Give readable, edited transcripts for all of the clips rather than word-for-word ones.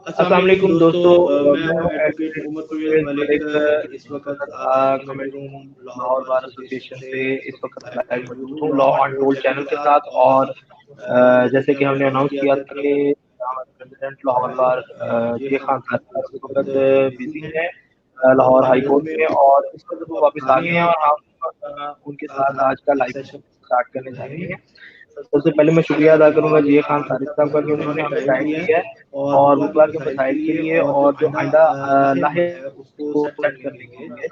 अस्सलाम वालेकुम दोस्तों। मैं मैं हूँ हूँ एडवोकेट एडवोकेट उमर परवेज़ परवेज़ मलिक। मलिक। इस इस वक़्त वक़्त committee committee room room Lahore Lahore bar bar association association से से इस इस वक़्त वक़्त लाइव लाइव मौजूद मौजूद हूँ हूँ law law on told untold channel channel के के साथ। साथ। और और जैसे कि हमने जैसे अनाउंस कि किया हमने था अनाउंस कि किया था कि प्रेसिडेंट लाहौर बार ये ये खान खान साहब साहब इस इस वक़्त वक़्त बिज़ी बिज़ी हैं हैं Lahore Lahore high high court court में। में, और और इस इस वक़्त वक़्त वो वो वापस वापस आ आ गए गए हैं हैं और और हम हम उनके उनके साथ साथ आज आज का का लाइव लाइव सेशन स्टार्ट करने करने जा जा रहे रहे हैं। हैं। सबसे सबसे पहले पहले मैं मैं शुक्रिया शुक्रिया अदा अदा करूँगा करूँगा ये ये खान खान सारिक सारिक साहब साहब का का कि कि उन्होंने उन्होंने हमें हमें टाइम टाइम दिया दिया है है और और बुधवार की बुधवार जो की मसाइल के मसाइल के लिए लिए और जो और जो आइंदा आइंदा लाहे लाहे है उसको को सेट सेट करने के करने के लिए लिए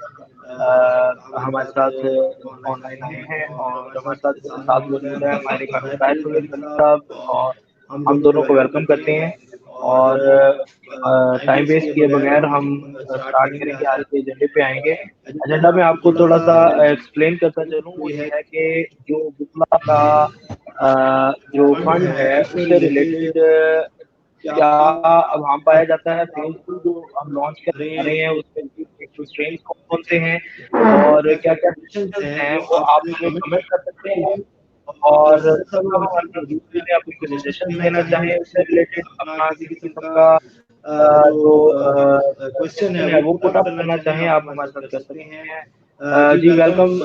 हमारे हमारे साथ साथ ऑनलाइन आए ऑनलाइन हैं। आए हैं और और हमारे हमारे साथ साथ साथ साथ मौजूद है मौजूद है हमारे हमारे ताहिर ताहिर परवेज़ परवेज़ मलिक मलिक साहब। साहब। और और हम हम दोनों को दोनों को वेलकम वेलकम करते करते हैं। हैं। और और टाइम टाइम वेस्ट वेस्ट किए किए बगैर बगैर हम हम स्टार्ट स्टार्ट करेंगे करेंगे, आज आज के के एजेंडे पे आएंगे। एजेंडा एजेंडा में में आपको आपको थोड़ा थोड़ा सा सा एक्सप्लेन करता चलूँ, वो वो ये ये है है कि कि जो जो बुकला का जो जो फंड फंड है है उससे उससे रिलेटेड रिलेटेड क्या क्या अब वहाँ पाया पाया जाता जाता है है, फेज फेज टू टू जो जो हम हम लॉन्च लॉन्च कर रहे कर हैं रहे हैं उसमें उसमें स्ट्रेंथ कंस्ट्रेंट्स कौन कौन कौन से से हैं हैं और और क्या क्या क्या क्या सजेशंस सजेशंस हैं हैं वो वो आप आप हमें हमें कमेंट कमेंट कर कर सकते सकते हैं। हैं। और और दूसरा दूसरा हमारे हमारे वजूद में में आप आपको कोई कोई सजेशन सजेशन देना देना चाहें चाहें उससे उससे रिलेटेड रिलेटेड अपना अपना किसी किसी किस्म किस्म का का जो जो क्वेश्चन है क्वेश्चन है वो वो पुट पुट अप अप करना करना चाहें चाहें आप आप हमारे हमारे साथ कर साथ कर सकते सकते हैं। हैं। जी जी वेलकम वेलकम।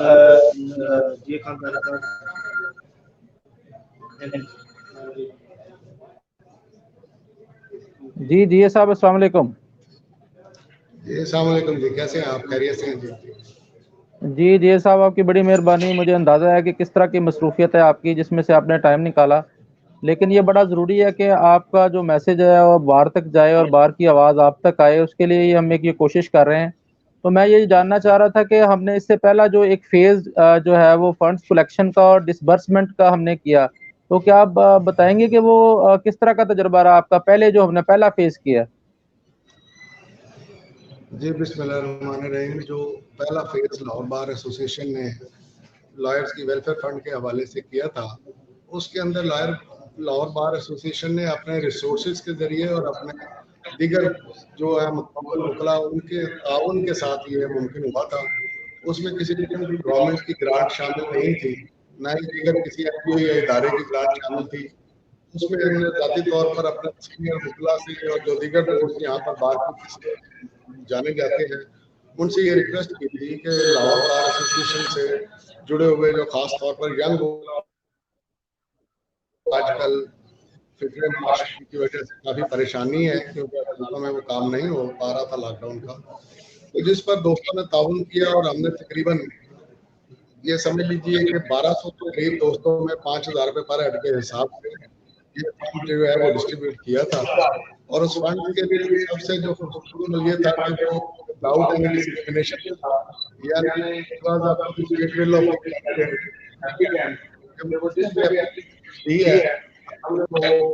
जी खान साहब। जी जी साहब अस्सलाम वालेकुम। जी अस्सलाम वालेकुम जी, कैसे हैं आप? खैरियत से हैं जी? जी जी साहब आपकी बड़ी मेहरबानी। मुझे अंदाज़ा है कि किस तरह की मसरूफियत है आपकी जिसमें से आपने टाइम निकाला, लेकिन ये बड़ा ज़रूरी है कि आपका जो मैसेज है वो बाहर तक जाए और बाहर की आवाज़ आप तक आए, उसके लिए ही हम एक ये कोशिश कर रहे हैं। तो मैं ये जानना चाह रहा था कि हमने इससे पहला जो एक फ़ेज़ जो है वो फंड्स कलेक्शन का और डिसबर्समेंट का हमने किया, तो क्या आप बताएँगे कि वो किस तरह का तजुर्बा रहा आपका पहले जो हमने पहला फ़ेज़ किया? जी बिस्मिल्लाहिर्रहमानिर्रहीम। जो पहला फेज लाहौर बार एसोसिएशन ने लॉयर्स की वेलफेयर फंड के हवाले से किया था, उसके अंदर लाहौर बार एसोसिएशन ने अपने रिसोर्सेज के जरिए और अपने दीगर जो है मुतवक्किल वकला उनके ताउन के साथ ये मुमकिन हुआ था। उसमें किसी किस्म की गवर्नमेंट की ग्रांट शामिल नहीं थी, ना ही दीगर किसी एनजीओ या इदारे की ग्रांट शामिल थी। उसमें हमने ज़ाती तौर पर अपने सीनियर वकला से और जो दीगर दोस्त यहाँ पर बातचीत से जाने जाते हैं, उनसे ये रिक्वेस्ट की थी कि लाहौर बार एसोसिएशन से जुड़े हुए जो खास तौर पर यंग आजकल फिक्र माश की वजह से काफ़ी परेशानी है, क्योंकि अस्पतालों में वो काम नहीं हो पा रहा था लॉकडाउन का। तो जिस पर दोस्तों ने ताउन किया और हमने तकरीबन ये समझ लीजिए कि 1200 के करीब दोस्तों में 5000 रुपये पर हेड के हिसाब से ये फंड जो है वो डिस्ट्रीब्यूट किया था। और उस फंड के लिए सबसे जो खूबसूरत ये था कि वो विदाउट एनी डिस्क्रिमिनेशन था, यानी it was up to the state will of the candidate कि वो जिस भी एप्लीकेशन दी है हमने वो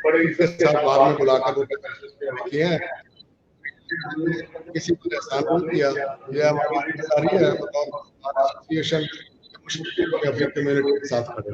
बड़े इज्जत के साथ बाद में बुलाकर उनके पैसे किए हैं। हमने किसी पर एहसान नहीं किया, ये हमारी जिम्मेदारी है बतौर एसोसिएशन मुश्किल में अपनी कम्युनिटी के साथ खड़े।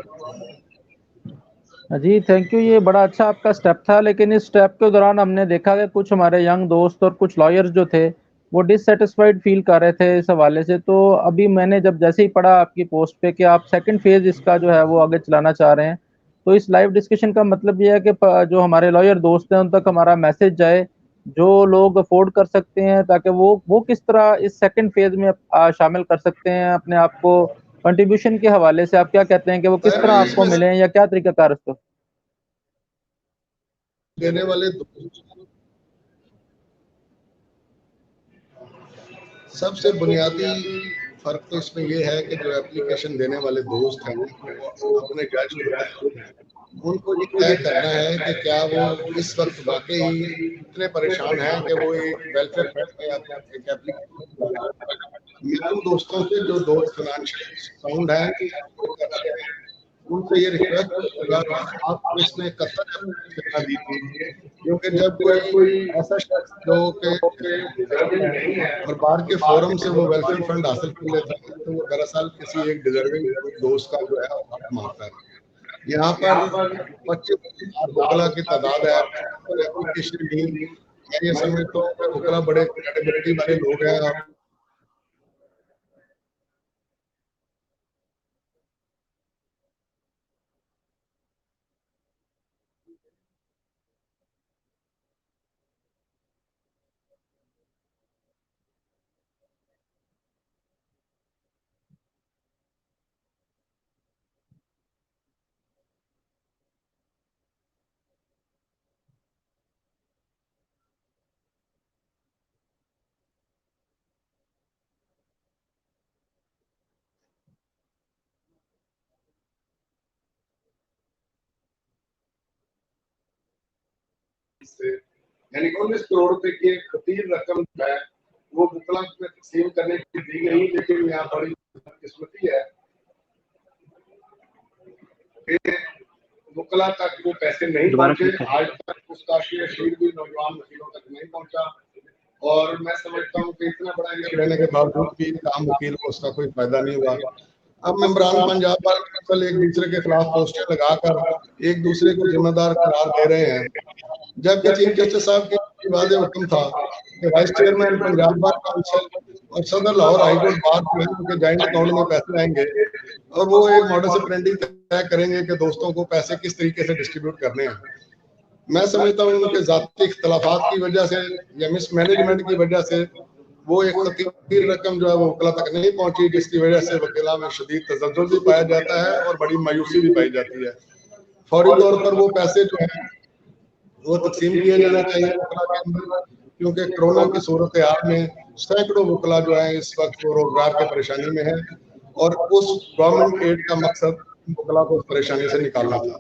जी, थैंक यू। ये बड़ा अच्छा आपका स्टेप था, लेकिन इस स्टेप के दौरान हमने देखा कि कुछ हमारे यंग दोस्त और कुछ लॉयर्स जो थे, वो डिससैटिस्फाइड फ़ील कर रहे थे इस हवाले से। तो अभी मैंने जब जैसे ही पढ़ा आपकी पोस्ट पे कि आप सेकंड फ़ेज़ इसका जो है वो आगे चलाना चाह रहे हैं, तो इस लाइव डिस्कशन का मतलब ये है कि प जो हमारे लॉयर दोस्त हैं, उन तक हमारा मैसेज जाए, जो लोग अफ़ोर्ड कर सकते हैं, ताकि वो किस तरह इस सेकंड फ़ेज़ में शामिल कर सकते हैं अपने आप को। कंट्रीब्यूशन के हवाले से आप क्या कहते हैं कि वो किस मैं तरह भी आपको इसमें मिलें या क्या तरीक़ाकार उसका? देने वाले सबसे बुनियादी फ़र्क तो इसमें ये है कि जो एप्लीकेशन देने वाले दोस्त हैं वो अपने जज होते हैं। उनको ये तय करना है कि क्या वो इस वक्त वाकई इतने परेशान हैं कि वो एक वेलफेयर फंड या एक एप्लीकेशन। मैं उन दोस्तों से जो दोस्त फाइनेंशियली साउंड हैं वो कर रहे हैं, उनसे ये रिक्वेस्ट करूंगा कि आप इसमें कतई एप्लीकेशन ना दीजिए, क्योंकि जब कोई ऐसा शख्स जो कि डिजर्विंग नहीं है और बाहर के फोरम से वो वेलफेयर फंड हासिल कर लेता है, तो वो दरअसल किसी एक डिजर्विंग दोस्त का जो है वो हक मारता है। यहाँ पर 25,000 वकला की तादाद है और एप्लीकेशन भी। मैं ये समझता हूँ कि वकला बड़े क्रेडिबिलिटी वाले लोग हैं और से, यानी 19 करोड़ रुपए की एक खतीर रकम जो है वो वकला में तकसीम करने की दी गई, लेकिन यहाँ बड़ी किस्मती है कि वकला तक वो पैसे नहीं पहुंचे। आज तक उसका शीर भी नौजवान वकीलों तक नहीं पहुंचा, और मैं समझता हूँ कि इतना बड़ा इश्यू रहने के बावजूद भी आम वकील को उसका कोई फायदा नहीं हुआ। अब मेंबरान पंजाब बार काउंसिल एक दूसरे के खिलाफ पोस्टर लगाकर एक दूसरे को जिम्मेदार करार दे रहे हैं, जबकि चीफ जस्टिस साहब की वादे हुक्म था कि vice chairman Punjab bar council और सदर लाहौर हाईकोर्ट बार जो है उनके जॉइंट अकाउंट में पैसे आएंगे और वो एक मॉडस ऑपरेंडी तय करेंगे कि दोस्तों को पैसे किस तरीके से डिस्ट्रीब्यूट करने हैं। मैं समझता हूँ उनके जाती इख्तलाफात की वजह से या मिसमैनेजमेंट की वजह से वो एक खतीर रकम जो है वो वकला तक नहीं पहुंची, जिसकी वजह से वकीला में शदीद तजज्जुल भी पाया जाता है और बड़ी मायूसी भी पाई जाती है। फौरी तौर पर वो पैसे जो है वो तकसीम किए जाना चाहिए वकला के अंदर, क्योंकि कोरोना की सूरत हाल में सैकड़ों वकला जो है इस वक्त वो रोजगार की परेशानी में है, और उस गवर्नमेंट एड का मकसद वकला को उस परेशानी से निकालना था।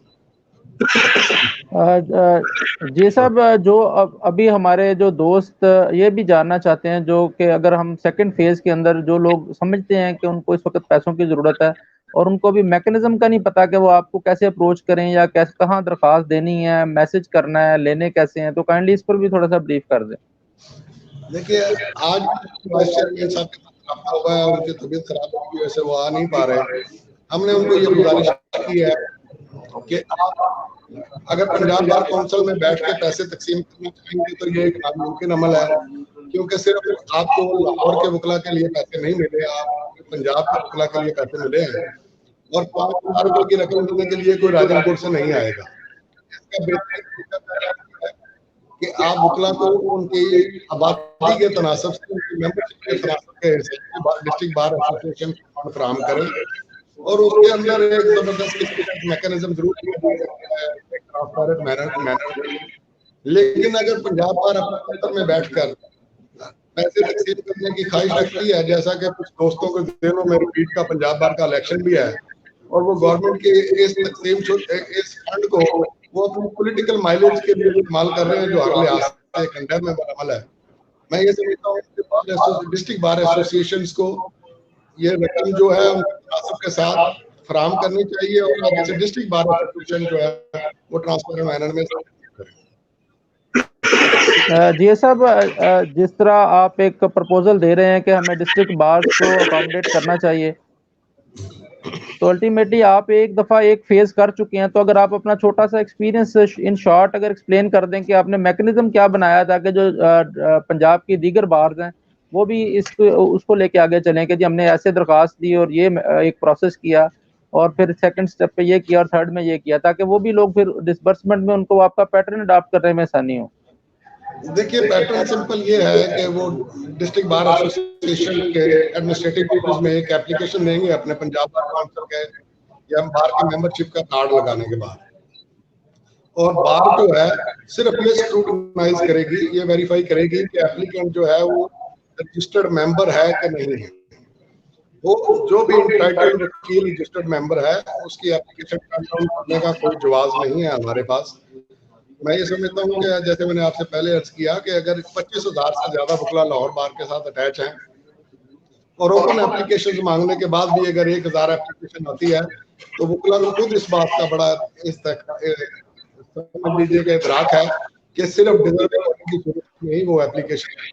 जी साहब, जो अभी हमारे जो दोस्त ये भी जानना चाहते हैं जो कि अगर हम सेकंड फेज के अंदर जो लोग समझते हैं कि उनको इस वक्त पैसों की जरूरत है और उनको भी मैकेनिज्म का नहीं पता कि वो आपको कैसे अप्रोच करें या कैसे कहाँ दरख्वास्त देनी है, मैसेज करना है, लेने कैसे हैं, तो काइंडली इस पर भी थोड़ा सा ब्रीफ कर दें। देखिए, आज वाइस चेयरमैन साहब का हुआ है, उनकी तबीयत खराब की वजह से वो आ नहीं पा रहे। हमने उनको ये गुजारिश की है कि आप अगर पंजाब बार काउंसिल में बैठ के पैसे तकसीम करना चाहेंगे तो ये एक नामुमकिन अमल है, क्योंकि सिर्फ आपको लाहौर के वकला के लिए पैसे नहीं मिले, आपको पंजाब के वकला के लिए पैसे मिले हैं, और 5,000 रुपए की रकम देने के लिए कोई राजनपुर से नहीं आएगा। इसका बेहतर है कि आप वकला को उनकी आबादी के तनासब से, उनकी मेंबरशिप के तनासब के हिसाब से डिस्ट्रिक्ट बार एसोसिएशन फराहम करें, और उसके अंदर एक जबरदस्त मैकेनिज्म जरूर मैनर। लेकिन अगर पंजाब बार अपने में बैठकर पैसे तकसीम करने की ख्वाहिश रखती है, जैसा कि कुछ दोस्तों के दिनों में रिपीट का पंजाब बार का इलेक्शन भी है, और वो गवर्नमेंट के इस तकसीम इस फंड को वो अपनी पॉलिटिकल माइलेज के लिए इस्तेमाल कर रहे हैं, जो हर लिहाज से कंडेमेबल अमल है। मैं ये समझता हूँ कि डिस्ट्रिक्ट बार एसोसिएशन को ये रकम जो है मुनासिब के साथ फराहम करनी चाहिए, और आगे से डिस्ट्रिक्ट बार एसोसिएशन जो है वो ट्रांसपेरेंट मैनर में जी साहब, जिस तरह आप एक प्रपोजल दे रहे हैं कि हमें डिस्ट्रिक्ट बार्स को अकोमोडेट करना चाहिए, तो अल्टीमेटली आप एक दफ़ा एक फेज कर चुके हैं, तो अगर आप अपना छोटा सा एक्सपीरियंस इन शॉर्ट अगर एक्सप्लेन कर दें कि आपने मैकेनिज्म क्या बनाया ताकि जो पंजाब की दीगर बार्स हैं वो भी उसको लेके आगे चलें कि जी हमने ऐसे दरख्वास्त दी और ये एक प्रोसेस किया और फिर सेकंड स्टेप पे ये किया और थर्ड में ये किया, ताकि वो भी लोग फिर डिसबर्समेंट में उनको आपका पैटर्न अडॉप्ट करने में आसानी हो। देखिए, पैटर्न सिंपल ये है कि वो डिस्ट्रिक्ट बार एसोसिएशन के एडमिनिस्ट्रेटिव ड्यूटीज में एक एप्लीकेशन देंगे अपने पंजाब बार काउंसिल के या बार के मेंबरशिप का कार्ड लगाने के बाद, और बार जो है सिर्फ ये स्क्रूटनाइज करेगी, ये वेरीफाई करेगी कि एप्लीकेंट जो है वो रजिस्टर्ड मेंबर है कि नहीं है। वो जो भी इंटाइटल्ड वकील रजिस्टर्ड मेंबर है उसकी एप्लीकेशन कंफर्म करने का कोई जवाब नहीं है हमारे पास। मैं ये समझता हूँ कि जैसे मैंने आपसे पहले अर्ज किया कि अगर 25,000 से ज्यादा वकला लाहौर बार के साथ अटैच हैं और ओपन एप्लीकेशन मांगने के बाद भी अगर 1,000 एप्लीकेशन आती है, तो वकला को खुद इस बात का बड़ा समझ लीजिए कि इदराक है कि सिर्फ डिजर्विंग की सूरत में ही वो एप्लीकेशन है,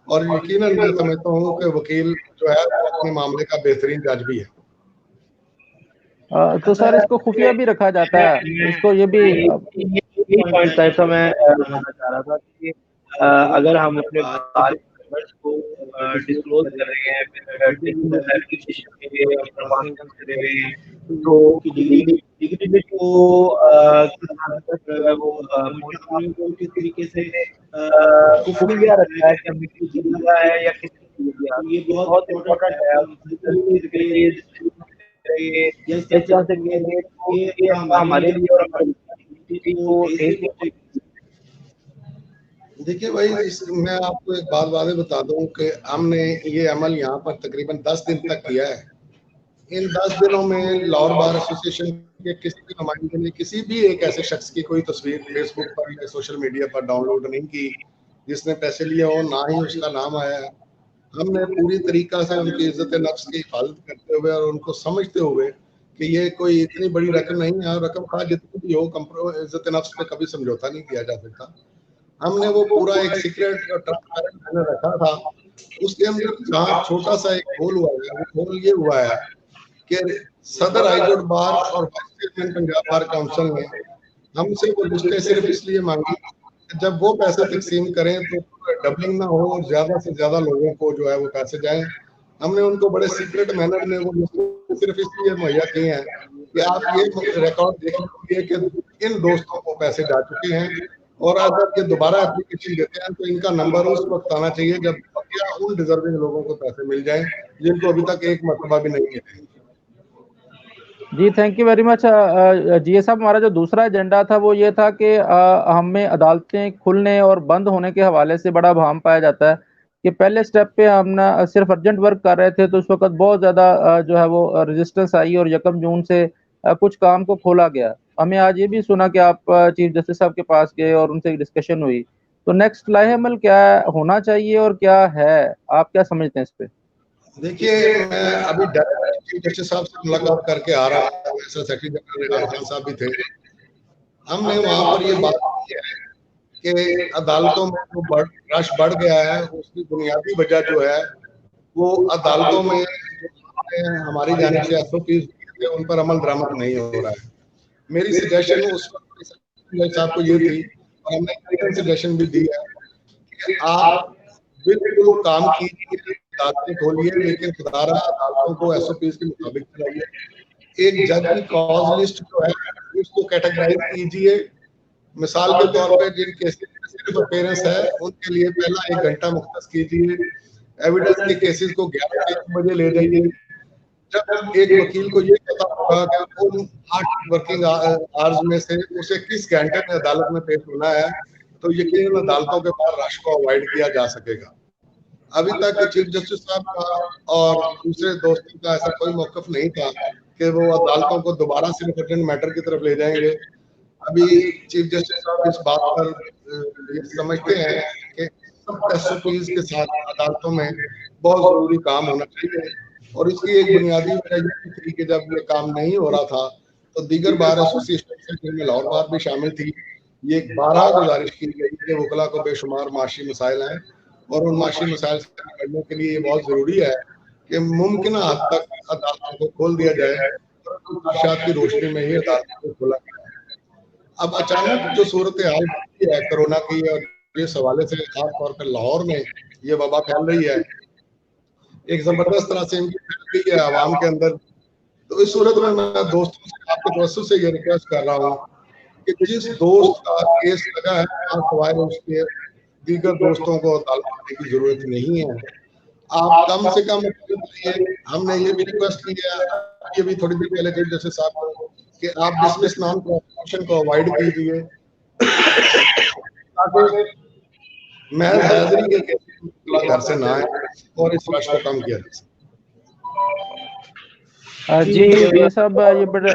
और यकीनन मैं समझता हूँ कि वकील जो है अपने मामले का बेहतरीन जज भी है। तो सर इसको खुफिया भी रखा जाता है, इसको ये भी पॉइंट था ऐसा मैं बताना चाह रहा था कि अगर हम अपने बार मेंबर्स को डिस्क्लोज कर रहे हैं, एप्लीकेशन के लिए प्रमाणित कर रहे हैं, तो डिग्री को वो किस तरीके से खुफिया रखा है कि हमने किसी दिया है या किसी दिया, ये बहुत इम्पोर्टेंट है। हमारे लिए और देखिए भाई, मैं आपको एक बात बता दूं कि हमने ये अमल यहाँ पर तकरीबन 10 दिन तक किया है, इन 10 दिनों में लाहौर बार एसोसिएशन के किसी भी नुमाइंदे ने किसी भी एक ऐसे शख्स की कोई तस्वीर फेसबुक पर या सोशल मीडिया पर डाउनलोड नहीं की जिसने पैसे लिए हो, ना ही उसका नाम आया है। हमने पूरी तरीका से उनकी इज्जत नफ्स की हिफाजत करते हुए और उनको समझते हुए कि ये कोई इतनी बड़ी रकम नहीं है, रकम खा जितनी भी हो, इज्जत नफ्स पे कभी समझौता नहीं किया जा सकता। हमने वो पूरा एक सीक्रेट और ट्रांसपेरेंट मैंने रखा था। उसके अंदर जहाँ छोटा सा एक होल हुआ है, वो होल ये हुआ है कि सदर हाईकोर्ट बार और vice chairman Punjab bar council ने हमसे वो लिस्टें सिर्फ इसलिए मांगी जब वो पैसे तकसीम करें तो डबलिंग ना हो और ज्यादा से ज्यादा लोगों को जो है वो पैसे जाएं। हमने उनको बड़े सीक्रेट मैनर में वो लिस्टें सिर्फ इसलिए मुहैया की हैं कि आप ये रिकॉर्ड देख लीजिए कि इन दोस्तों को पैसे जा चुके हैं और अगर ये दोबारा एप्लीकेशन देते हैं तो इनका नंबर उस वक्त आना चाहिए जब उन डिजर्विंग लोगों को पैसे मिल जाएं जिनको अभी तक एक मरतबा भी नहीं मिले। जी थैंक यू वेरी मच जी साहब। हमारा जो दूसरा एजेंडा था वो ये था कि हमें अदालतें खुलने और बंद होने के हवाले से बड़ा भाम पाया जाता है कि पहले स्टेप पे हम ना सिर्फ अर्जेंट वर्क कर रहे थे तो उस वक्त बहुत ज़्यादा जो है वो रेजिस्टेंस आई और 1 जून से कुछ काम को खोला गया। हमें आज ये भी सुना कि आप चीफ जस्टिस साहब के पास गए और उनसे डिस्कशन हुई, तो नेक्स्ट लाहेअमल क्या होना चाहिए और क्या है, आप क्या समझते हैं इस पे? देखिए, मैं अभी डायरेक्ट चीफ जस्टिस साहब से मुलाकात करके आ रहा था, सेक्रेटरी जनरल इमरान खान साहब भी थे। हमने वहां पर ये बात की है कि अदालतों में जो रश बढ़ गया है उसकी बुनियादी वजह जो है वो अदालतों में हमारी जानिब से एसओपीज उन पर अमल दरामद नहीं हो रहा है। मेरी सजेशन उस वक्त साहब को ये थी और हमने एक सजेशन भी दी है कि आप बिल्कुल काम कीजिए, अदालतें खोलिए, लेकिन खुदारा अदालतों को एसओपीज के मुताबिक चलाइए। एक जज की कॉज लिस्ट जो है उसको कैटेगराइज कीजिए। मिसाल के तौर पे जिन केसेस में सिर्फ अपीयरेंस है उनके लिए पहला 1 घंटा मुख्तस कीजिए। एविडेंस के केसेस को 11 बजे ले जाइए। जब एक वकील को ये पता होगा कि उन 8 वर्किंग आवर्स में से उसे किस घंटे में अदालत में पेश होना है तो यकीनन अदालतों के पास रश को अवॉइड किया जा सकेगा। अभी तक चीफ जस्टिस साहब का और दूसरे दोस्तों का ऐसा कोई मौकफ नहीं था कि वो अदालतों को दोबारा सिर्फ अर्जेंट मैटर की तरफ ले जाएंगे। अभी चीफ जस्टिस साहब इस बात पर ये समझते हैं कि सब एसओपीज के साथ अदालतों में बहुत जरूरी काम होना चाहिए और इसकी एक बुनियादी वजह ये थी कि जब ये काम नहीं हो रहा था तो दीगर बार एसोसिएशन जिनमें लाहौर बार भी शामिल थी, ये 12 गुजारिश की गई कि वकला को बेशुमार माशी मसाइल हैं और उन माशी मसाइल से निपटने के लिए ये बहुत जरूरी है कि मुमकिन हद तक अदालतों को खोल दिया जाए और की रोशनी में ही अदालतों को खोला गया। अब अचानक जो सूरत हाल है कोरोना की और इस हवाले से खास तौर पर लाहौर में ये वबा फैल रही है, एक जबरदस्त तरह से इनकी फैल रही है आवाम के अंदर। तो इस सूरत में मैं दोस्तों से आपके तवज्जो से ये रिक्वेस्ट कर रहा हूँ कि जिस दोस्त का केस लगा है सवाए उसके दीगर दोस्तों को अदालत करने की जरूरत नहीं है। आप कम से कम हमने ये भी रिक्वेस्ट की है, ये भी थोड़ी देर पहले चीफ जस्टिस साहब को, कि आप डिसमिस नॉन प्रोसिक्यूशन को अवॉइड कीजिए ताकि महज हाजिरी के घर से ना आए और इस रश को कम किया जा सके। जी साहब, ये बड़ा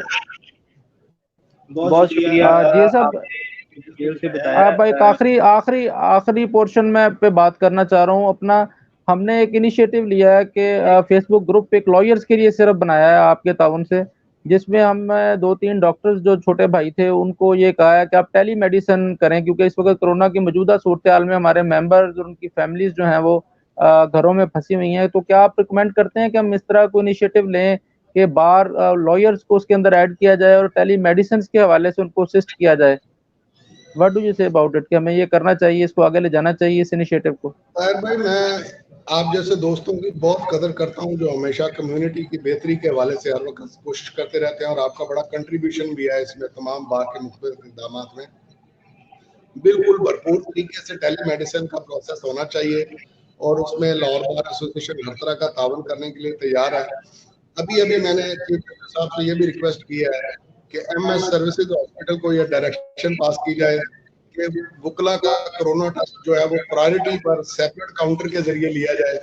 बहुत शुक्रिया जी साहब। आप एक आखिरी पोर्शन में पे बात करना चाह रहा हूँ अपना। हमने एक इनिशिएटिव लिया है कि फेसबुक ग्रुप एक लॉयर्स के लिए सिर्फ बनाया है आपके ताउन से, जिसमें हम 2-3 डॉक्टर्स जो छोटे भाई थे उनको ये कहा है कि आप टेली मेडिसिन करें, क्योंकि इस वक्त कोरोना की मौजूदा सूरत हाल में हमारे मेंबर्स और उनकी फैमिलीज जो हैं वो घरों में फंसी हुई हैं। तो क्या आप रिकमेंड करते हैं कि हम इस तरह को इनिशिएटिव लें कि बार लॉयर्स को उसके अंदर ऐड किया जाए और टेली मेडिसिन के हवाले से उनको असिस्ट किया जाए? What do you say about it? कि हमें ये करना चाहिए, इसको आगे ले जाना चाहिए इस इनिशिएटिव को? भाई, मैं आप जैसे दोस्तों की बहुत कदर करता हूं जो हमेशा कम्युनिटी की बेहतरी के हवाले से हर वक्त कोशिश करते रहते हैं और आपका बड़ा कंट्रीब्यूशन भी है इसमें तमाम बार के मुख्तलिफ इक़दाम में। बिल्कुल भरपूर तरीके से टेली मेडिसिन का प्रोसेस होना चाहिए और उसमें लाहौर बार एसोसिएशन हर तरह का तावन करने के लिए तैयार है। अभी मैंने चीफ जस्टिस साहब से ये भी रिक्वेस्ट की है कि एमएस सर्विसेज हॉस्पिटल को यह डायरेक्शन पास की जाए कि वकला का कोरोना टेस्ट जो है वो प्रायोरिटी पर सेपरेट काउंटर के जरिए लिया जाए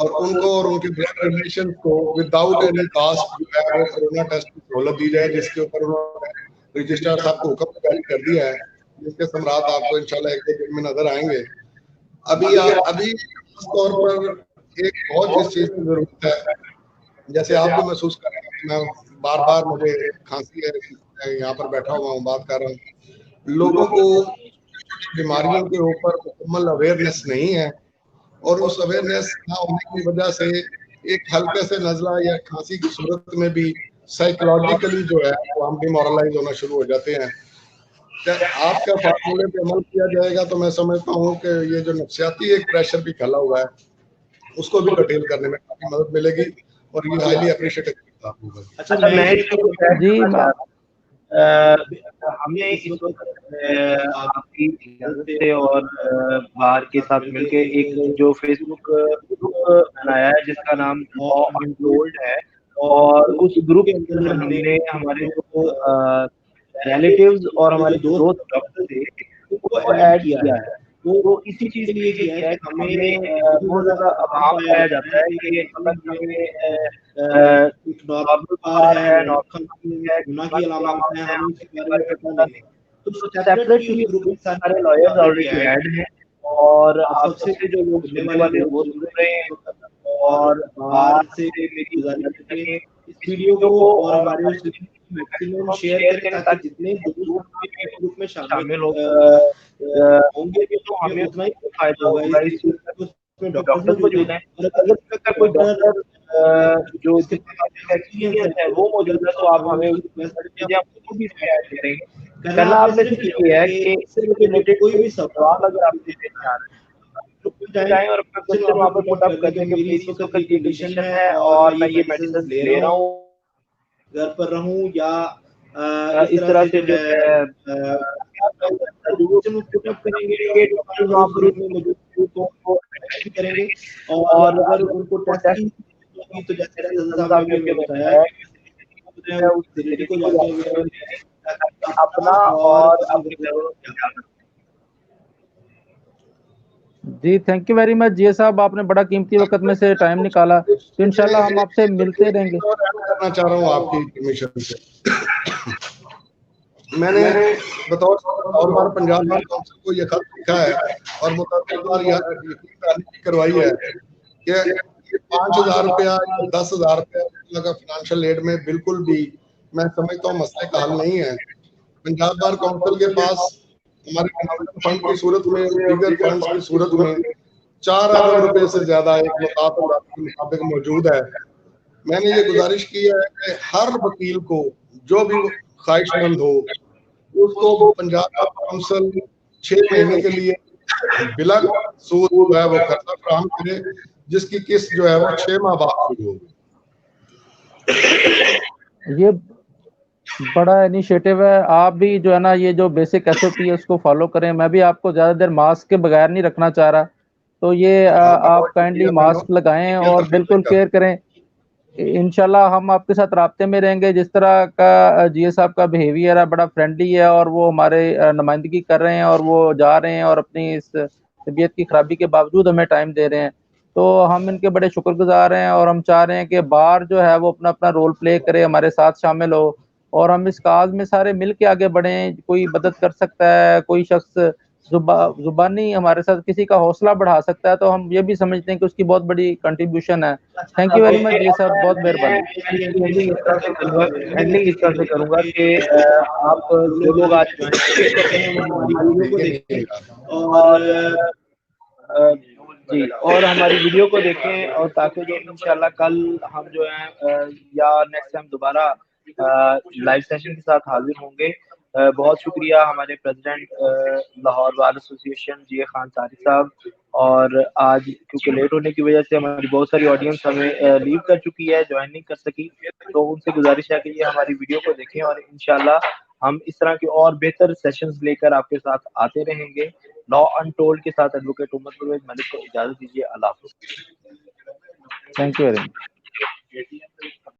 और उनको और उनके ब्लड रिलेशन को विदाउट एनी कास्ट जो है वो कोरोना टेस्ट की सहूलत दी जाए, जिसके ऊपर उन्होंने रजिस्ट्रार साहब को हुक्म जारी कर दिया है, जिसके सम्राट आपको इंशाल्लाह 1-2 दिन में नजर आएंगे। अभी तौर पर एक बहुत इस चीज की जरूरत है, जैसे आप भी महसूस कर रहे हैं, मैं बार बार मुझे खांसी है, यहाँ पर बैठा हुआ हूँ, बात कर रहा हूँ, लोगों को बीमारियों के ऊपर मुकम्मल अवेयरनेस नहीं है, और उस अवेयरनेस ना होने की वजह से एक हल्के से नजला या खांसी की सूरत में भी साइकोलॉजिकली जो है वो हम डिमोरलाइज होना शुरू हो जाते हैं। आपका फार्मूले पे अमल किया जाएगा तो मैं समझता हूँ कि ये जो नफ्सियाती एक प्रेशर भी फैला हुआ है उसको भी कटेल करने में काफी मदद मिलेगी, और ये हाईली अप्रिशिएटेड होगा। अच्छा, मैं जी हमने इस वक्त आपकी इजाजत से और बाहर के साथ मिलके एक जो फेसबुक ग्रुप बनाया है जिसका नाम लॉ अनटोल्ड है, और उस ग्रुप के अंदर हमने हमारे जो रिलेटिव्स और हमारे दोस्त डॉक्टर थे उनको ऐड किया है। तो इसी चीज के लिए किया है कि हमें बहुत ज्यादा अभाव पाया जाता है कि हमें नॉर्मल बुखार है, नॉर्मल है, गुनाह की अलामत है, हमें इसके बारे में पता नहीं। तो सेपरेटली ग्रुप में सारे लॉयर्स ऑलरेडी ऐड हैं, और आप सबसे जो लोग सुनने वाले वो सुन रहे हैं, और बाहर से मेरी गुजारिश है कि इस वीडियो को और हमारे उस मैक्सिमम शेयर करें ताकि जितने दोस्त ग्रुप में शामिल होंगे तो हमें उतना ही फायदा होगा इस चीज का। उसमें डॉक्टर को जुड़ना है, और अगर कोई डॉक्टर जो एक्सपीरियंस है वो मौजूद है तो आप हमें उसको भी ऐड करेंगे। करना आपने सिर्फ ये है कि इससे रिलेटेड कोई भी सवाल अगर आप देने आ रहे हैं जाएं और अपना क्वेश्चन वहाँ पर पुट अप कर दें कि मेरी इस वक्त ये कंडीशन है और मैं ये मेडिसिन ले रहा हूँ, घर पर रहूं या इस तरह से जो है पुट अप करेंगे, डॉक्टर वहाँ पर उसमें मौजूद को करेंगे, और अगर उनको टेस्टिंग तो जैसे साहब ने बताया उस रिलेटेड को जाके अपना और जी थैंक यू वेरी मच जी साहब, आपने बड़ा कीमती वक्त में से टाइम निकाला, तो इंशाल्लाह हम आपसे मिलते रहेंगे। करना चाह रहा हूँ आपकी परमिशन से, मैंने बतौर और बार पंजाब बार काउंसिल को ये खत लिखा है और मुतअद्दिद बार यकीन करवाई है कि 5,000 रुपया या 10,000 रुपया का फाइनेंशियल एड में बिल्कुल भी मैं समझता हूँ मसले का हल नहीं है। पंजाब बार काउंसिल के पास हमारे फंड की सूरत में, दीगर फंड्स की सूरत में 4 अरब रुपए से ज्यादा एक मुताबिक मौजूद है। मैंने ये गुजारिश की है कि हर वकील को जो भी ख्वाहिशमंद हो उसको पंजाब काउंसिल 6 महीने के लिए बिला सूद जो है वो खर्चा फराहम करे, जिसकी किस्त जो है वो 6 माह बाद शुरू होगी। ये बड़ा इनिशिएटिव है, आप भी जो है ना ये जो बेसिक एसओपी है उसको फॉलो करें। मैं भी आपको ज्यादा देर मास्क के बगैर नहीं रखना चाह रहा, तो ये आप काइंडली मास्क लगाएं और बिल्कुल केयर करें। इंशाल्लाह हम आपके साथ राब्ते में रहेंगे। जिस तरह का जीए साहब का बिहेवियर है बड़ा फ्रेंडली है, और वो हमारे नुमाइंदगी कर रहे हैं और वो जा रहे हैं और अपनी इस तबीयत की खराबी के बावजूद हमें टाइम दे रहे हैं, तो हम इनके बड़े शुक्रगुजार हैं। और हम चाह रहे हैं कि बार जो है वो अपना अपना रोल प्ले करे, हमारे साथ शामिल हो, और हम इस काज में सारे मिल के आगे बढ़ें। कोई मदद कर सकता है, कोई शख्स जुबानी हमारे साथ किसी का हौसला बढ़ा सकता है, तो हम ये भी समझते हैं कि उसकी बहुत बड़ी कंट्रीब्यूशन है। थैंक यू वेरी मच ये साहब, बहुत मेहरबानी। एंडिंग इस तरह से करूंगा कि आप जो लोग आज जी और हमारी वीडियो को देखें, और ताकि जो इंशाल्लाह कल हम जो है या नेक्स्ट टाइम दोबारा लाइव सेशन के साथ हाजिर होंगे। बहुत शुक्रिया हमारे प्रेसिडेंट लाहौर बार एसोसिएशन जीए खान सारी साहब, और आज क्योंकि लेट होने की वजह से हमारी बहुत सारी ऑडियंस हमें लीव कर चुकी है, ज्वाइन नहीं कर सकी, तो उनसे गुजारिश है कि ये हमारी वीडियो को देखें, और इंशाल्लाह हम इस तरह के और बेहतर सेशंस लेकर आपके साथ आते रहेंगे। लॉ अनटोल्ड के साथ एडवोकेट उमर परवेज मलिक को इजाजत दीजिए। अल्लाह हाफ़िज़। Thank you very much.